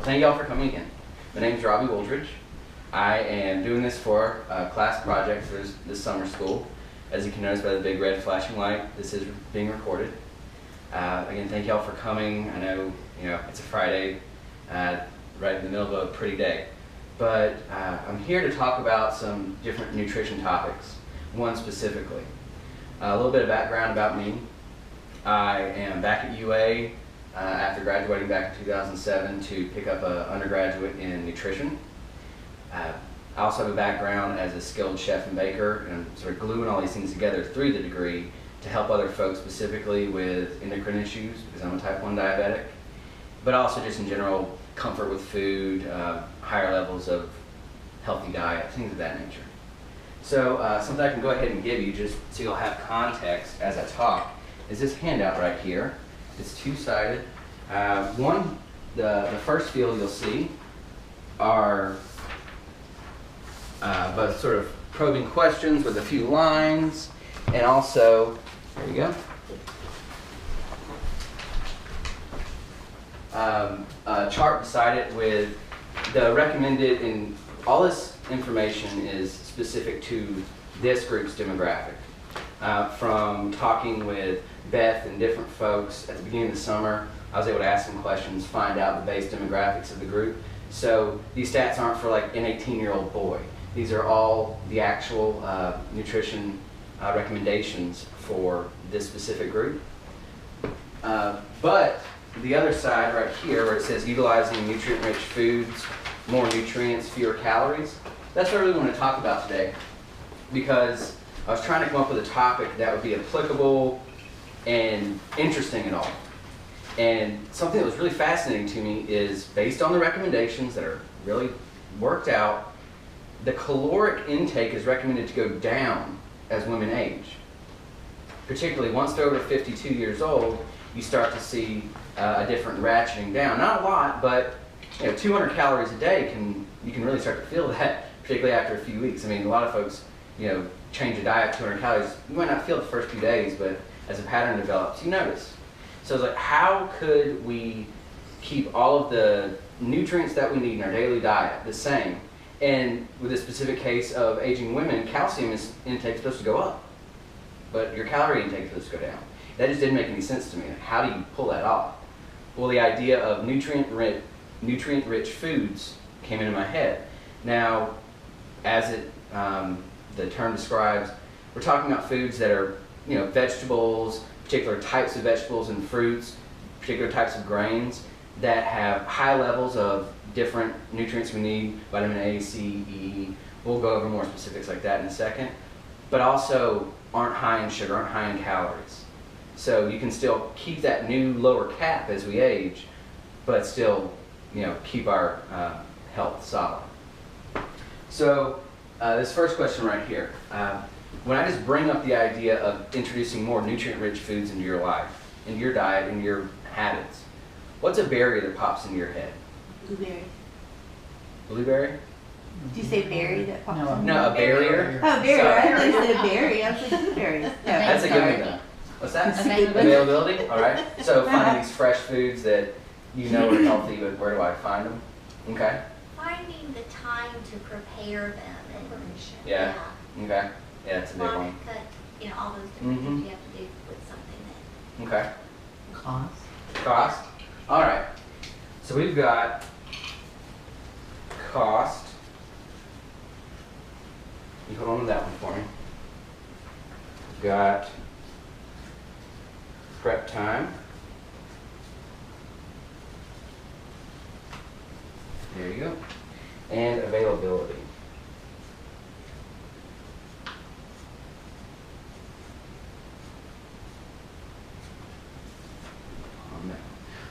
Thank y'all for coming again. My name is Robby Wooldridge. I am doing this for a class project for this summer school. As you can notice by the big red flashing light, this is being recorded. Again, thank y'all for coming. I know, it's a Friday, right in the middle of a pretty day. But I'm here to talk about some different nutrition topics, one specifically. A little bit of background about me. I am back at UA after graduating back in 2007 to pick up an undergraduate in nutrition. I also have a background as a skilled chef and baker, and sort of gluing all these things together through the degree to help other folks specifically with endocrine issues, because I'm a type 1 diabetic, but also just in general comfort with food, higher levels of healthy diet, things of that nature. So something I can go ahead and give you just so you'll have context as I talk is this handout right here. It's two-sided. The first field you'll see are both sort of probing questions with a few lines, and also, there you go, a chart beside it with the recommended, and all this information is specific to this group's demographic. From talking with Beth and different folks at the beginning of the summer, I was able to ask some questions, find out the base demographics of the group. So these stats aren't for like an 18-year-old boy. These are all the actual nutrition recommendations for this specific group. But the other side right here where it says utilizing nutrient-rich foods, more nutrients, fewer calories, that's what I really want to talk about today, because I was trying to come up with a topic that would be applicable and interesting at all. And something that was really fascinating to me is, based on the recommendations that are really worked out, the caloric intake is recommended to go down as women age. Particularly once they're over 52 years old, you start to see a different ratcheting down. Not a lot, but 200 calories a day, you can really start to feel that, particularly after a few weeks. I mean, a lot of folks, change a diet 200 calories. You might not feel it the first few days, but as a pattern develops, you notice. So it's like, how could we keep all of the nutrients that we need in our daily diet the same? And with a specific case of aging women, calcium intake is supposed to go up, but your calorie intake is supposed to go down. That just didn't make any sense to me. How do you pull that off? Well, the idea of nutrient-rich foods came into my head. Now, as the term describes, we're talking about foods that are, vegetables, particular types of vegetables and fruits, particular types of grains that have high levels of different nutrients we need, vitamin A, C, E. We'll go over more specifics like that in a second. But also aren't high in sugar, aren't high in calories. So you can still keep that new lower cap as we age, but still, keep our health solid. So this first question right here, when I just bring up the idea of introducing more nutrient-rich foods into your life, into your diet, into your habits, what's a barrier that pops into your head? Blueberry. Blueberry? Did you say berry that pops in? No, a barrier. Oh, berry. Sorry. I thought you said berry. I was like, blueberries. No, That's a good one though. What's that? Availability? All right. So finding these fresh foods that are healthy, but where do I find them? Okay. Finding the time to prepare them and Yeah. Okay. Yeah, that's a big one. Cut, all those different things you have to do with something that. Okay. Cost. Cost. All right. So we've got cost. You hold on to that one for me. We've got prep time. There you go. And availability.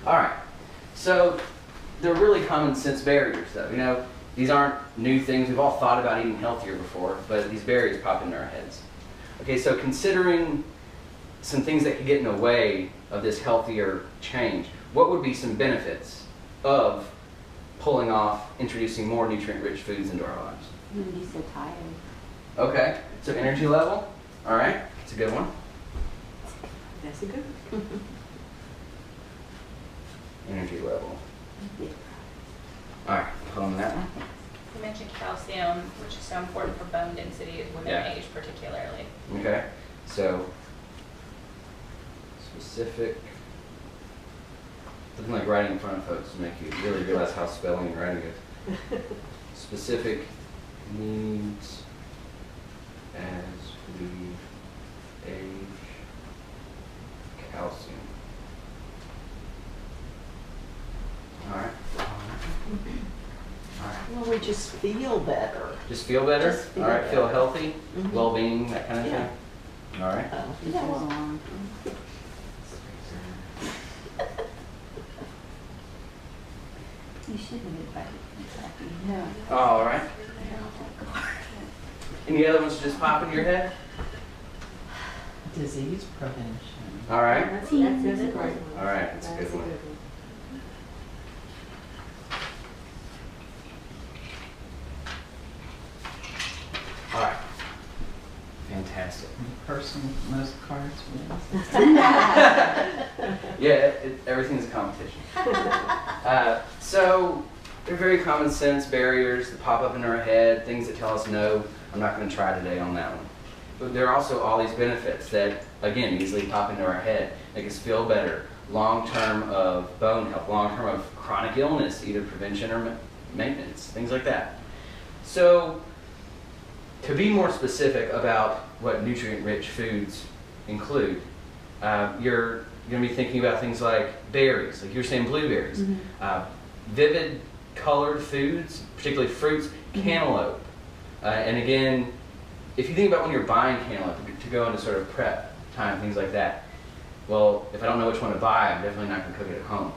All right. So they're really common sense barriers, though. These aren't new things. We've all thought about eating healthier before, but these barriers pop into our heads. Okay, so considering some things that could get in the way of this healthier change, what would be some benefits of pulling off introducing more nutrient-rich foods into our lives? You would be so tired. Okay, so energy level. All right, that's a good one. That's a good one. Energy level. Yeah. on that one? You mentioned calcium, which is so important for bone density at women Yeah. age particularly. Okay, so specific. Doesn't like writing in front of folks to make you really realize how spelling and writing is. Specific needs as we age, calcium. All right. All right. Well, we just feel better. Just feel better? Just feel All right, feel better. healthy, Mhm. well-being, that kind of Yeah. thing? All right. It goes along. You should have invited Kentucky. No. All right. Any other ones just pop in your head? Disease prevention. All right. That's a good one. All right, that's a good one. All right. Fantastic. The person with most cards wins. Yeah, everything is a competition. So they're very common sense barriers that pop up in our head, things that tell us no. I'm not going to try today on that one. But there are also all these benefits that, again, easily pop into our head, make us feel better, long-term of bone health, long-term of chronic illness, either prevention or maintenance, things like that. So to be more specific about what nutrient-rich foods include, you're going to be thinking about things like berries, like you're saying blueberries, vivid colored foods, particularly fruits, cantaloupe. And again, if you think about when you're buying cantaloupe to go into sort of prep time, things like that, well, if I don't know which one to buy, I'm definitely not going to cook it at home.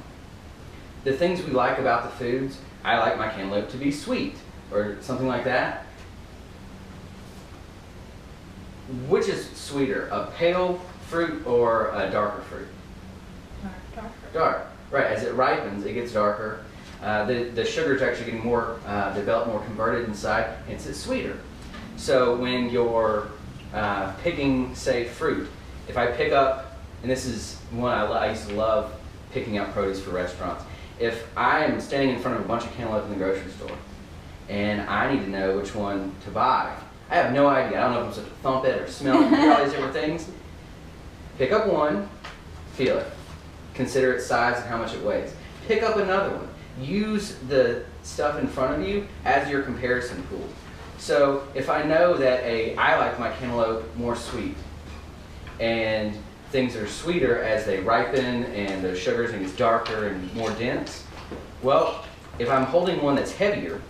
The things we like about the foods, I like my cantaloupe to be sweet or something like that. Which is sweeter, a pale fruit or a darker fruit? Darker. Dark. Right, as it ripens, it gets darker. The sugars are actually getting more, developed, more converted inside, and it's sweeter. So when you're picking, say, fruit, if I pick up, and this is one I used to love picking up produce for restaurants. If I am standing in front of a bunch of cantaloupe in the grocery store, and I need to know which one to buy, I have no idea. I don't know if I'm supposed to thump it or smell it, or all these different things. Pick up one, feel it. Consider its size and how much it weighs. Pick up another one. Use the stuff in front of you as your comparison pool. So if I know that I like my cantaloupe more sweet, and things are sweeter as they ripen and the sugars and gets darker and more dense, well, if I'm holding one that's heavier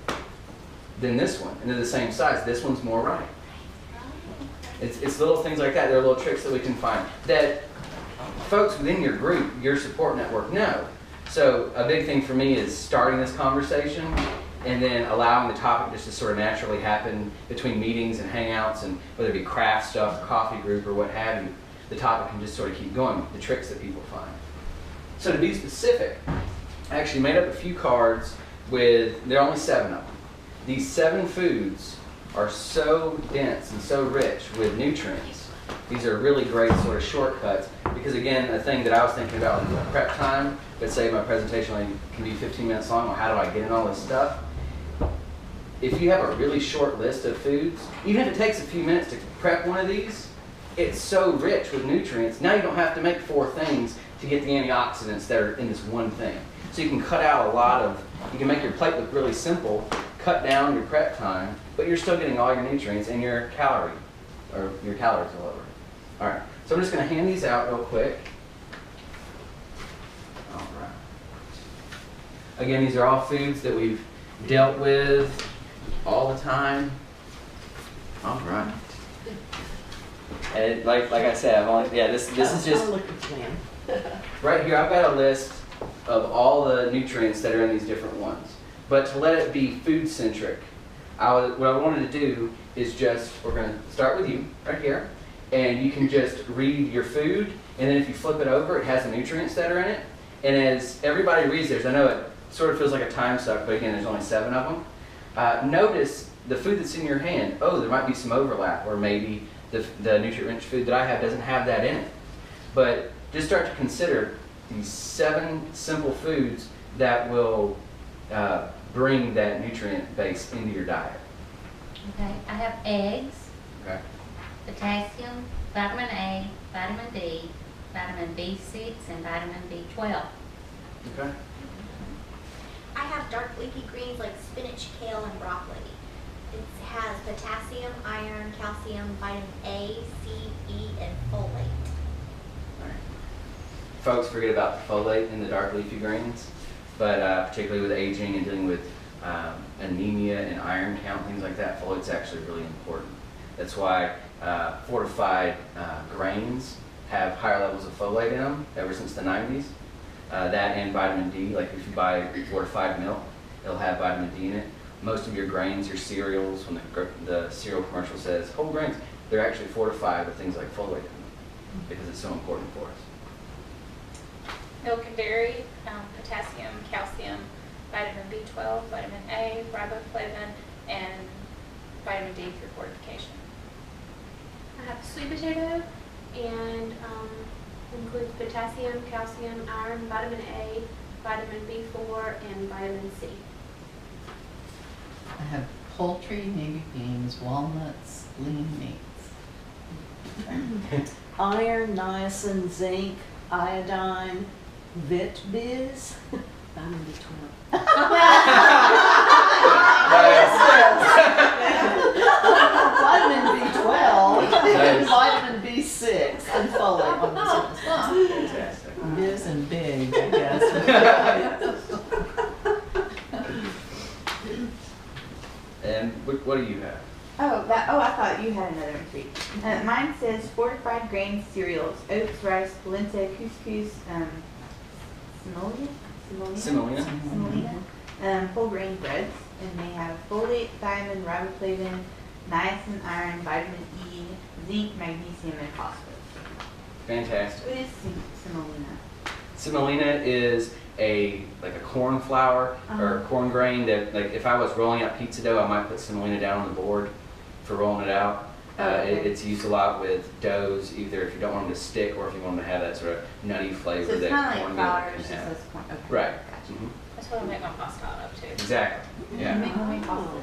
than this one, and they're the same size, this one's more ripe. It's little things like that. There are little tricks that we can find that folks within your group, your support network, know. So a big thing for me is starting this conversation and then allowing the topic just to sort of naturally happen between meetings and hangouts, and whether it be craft stuff, or coffee group, or what have you, the topic can just sort of keep going, the tricks that people find. So to be specific, I actually made up a few cards with, there are only 7 of them. These 7 foods are so dense and so rich with nutrients. These are really great sort of shortcuts, because again, a thing that I was thinking about in prep time, let's say my presentation only can be 15 minutes long, well, how do I get in all this stuff? If you have a really short list of foods, even if it takes a few minutes to prep one of these, it's so rich with nutrients. Now you don't have to make 4 things to get the antioxidants that are in this one thing. So you can cut out a lot of, you can make your plate look really simple, cut down your prep time, but you're still getting all your nutrients and your calories are lower. All right, so I'm just going to hand these out real quick. All right. Again, these are all foods that we've dealt with all the time. All right. And like I said, I've only, this is just, I'll look at plan. right here, I've got a list of all the nutrients that are in these different ones. But to let it be food-centric, what I wanted to do is just, we're going to start with you right here, and you can just read your food, and then if you flip it over, it has the nutrients that are in it. And as everybody reads theirs, I know it sort of feels like a time suck, but again, there's only 7 of them. Notice the food that's in your hand. Oh, there might be some overlap, or maybe the nutrient-rich food that I have doesn't have that in it. But just start to consider these 7 simple foods that will bring that nutrient base into your diet. Okay, I have eggs, Okay. potassium, vitamin A, vitamin D, vitamin B6, and vitamin B12. Okay. I have dark leafy greens like spinach, kale, and broccoli. It has potassium, iron, calcium, vitamin A, C, E, and folate. All right. Folks forget about the folate in the dark leafy greens, but particularly with aging and dealing with anemia and iron count, things like that, folate's actually really important. That's why fortified grains have higher levels of folate in them ever since the 90s. That and vitamin D, like if you buy fortified milk, it'll have vitamin D in it. Most of your grains, your cereals, when the cereal commercial says whole grains, they're actually fortified with things like folate in them because it's so important for us. Milk and dairy, potassium, calcium, vitamin B12, vitamin A, riboflavin, and vitamin D for fortification. I have sweet potato and includes potassium, calcium, iron, vitamin A, vitamin B4, and vitamin C. I have poultry, navy beans, walnuts, lean meats. Iron, niacin, zinc, iodine, VitBiz, vitamin B12. Vitamin B12, Nice. vitamin B6, and folate on this one. Fantastic. Biz and big, I guess. And what do you have? Oh, I thought you had another one, sweet. Mine says fortified grain cereals, oats, rice, polenta, couscous, semolina, whole grain breads, and they have folate, thiamine, riboflavin, niacin, iron, vitamin E, zinc, magnesium, and phosphorus. Fantastic. What is semolina? Semolina is a corn flour or Uh-huh. corn grain that, like, if I was rolling out pizza dough, I might put semolina down on the board for rolling it out. Oh, okay. It's used a lot with doughs, either if you don't want them to stick or if you want them to have that sort of nutty flavor So it's that kind of like cornmeal flour, can it's just have. less corn. Okay. Right. Gotcha. Mhm. That's what I make my pasta out of too. Exactly. You Yeah. make homemade pasta?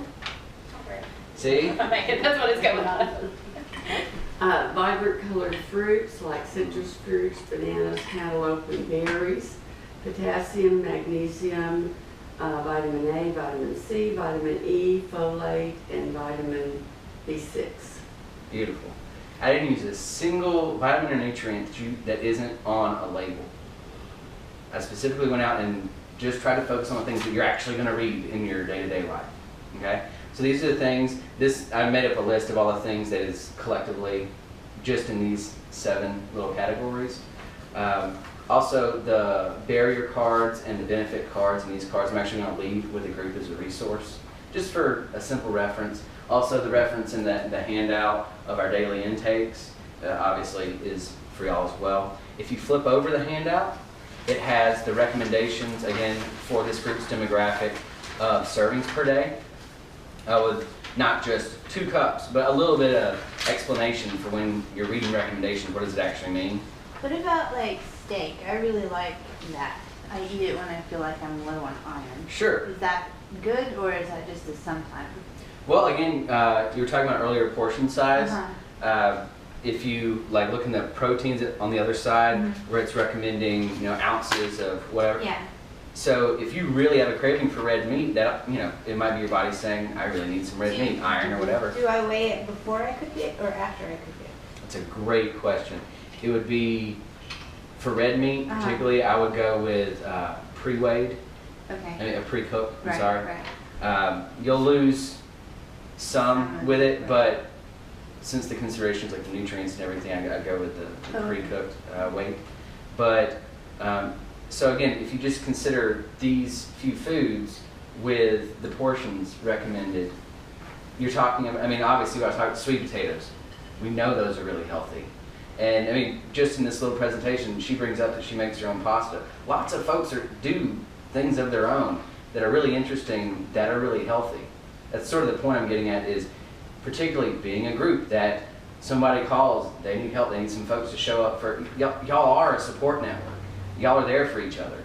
See? If I make it, that's what it's going on. Vibrant colored fruits like citrus fruits, bananas, cantaloupe, and berries. Potassium, magnesium, vitamin A, vitamin C, vitamin E, folate, and vitamin B6. Beautiful. I didn't use a single vitamin or nutrient that isn't on a label. I specifically went out and just tried to focus on the things that you're actually going to read in your day-to-day life. Okay? So these are the things, I made up a list of all the things that is collectively just in these 7 little categories. Also, the barrier cards and the benefit cards and these cards I'm actually going to leave with the group as a resource, just for a simple reference. Also, the reference in the handout of our daily intakes obviously is for y'all as well. If you flip over the handout, it has the recommendations, again, for this group's demographic of servings per day. With not just 2 cups, but a little bit of explanation for when you're reading recommendations, what does it actually mean? What about like steak? I really like that. I eat it when I feel like I'm low on iron. Sure. Is that good or is that just a sometime? Well, again, you were talking about earlier portion size. Uh-huh. If you look in the proteins on the other side, Mhm. where it's recommending ounces of whatever. Yeah. So if you really have a craving for red meat, that it might be your body saying, I really need some red meat, iron or whatever. Do I weigh it before I cook it or after I cook it? That's a great question. It would be for red meat, Uh-huh. particularly. I would go with pre-weighed, Okay. pre-cooked. I'm Right, sorry. right. You'll lose some Some, with it, right. but since the considerations like the nutrients and everything, I go with the Oh, okay. pre-cooked weight. But so again, if you just consider these few foods with the portions recommended, you're talking about, obviously when I talk about sweet potatoes, we know those are really healthy. And just in this little presentation, she brings up that she makes her own pasta. Lots of folks do things of their own that are really interesting, that are really healthy. That's sort of the point I'm getting at, is particularly being a group that somebody calls, they need help, they need some folks to show up for. Y'all are a support network. Y'all are there for each other.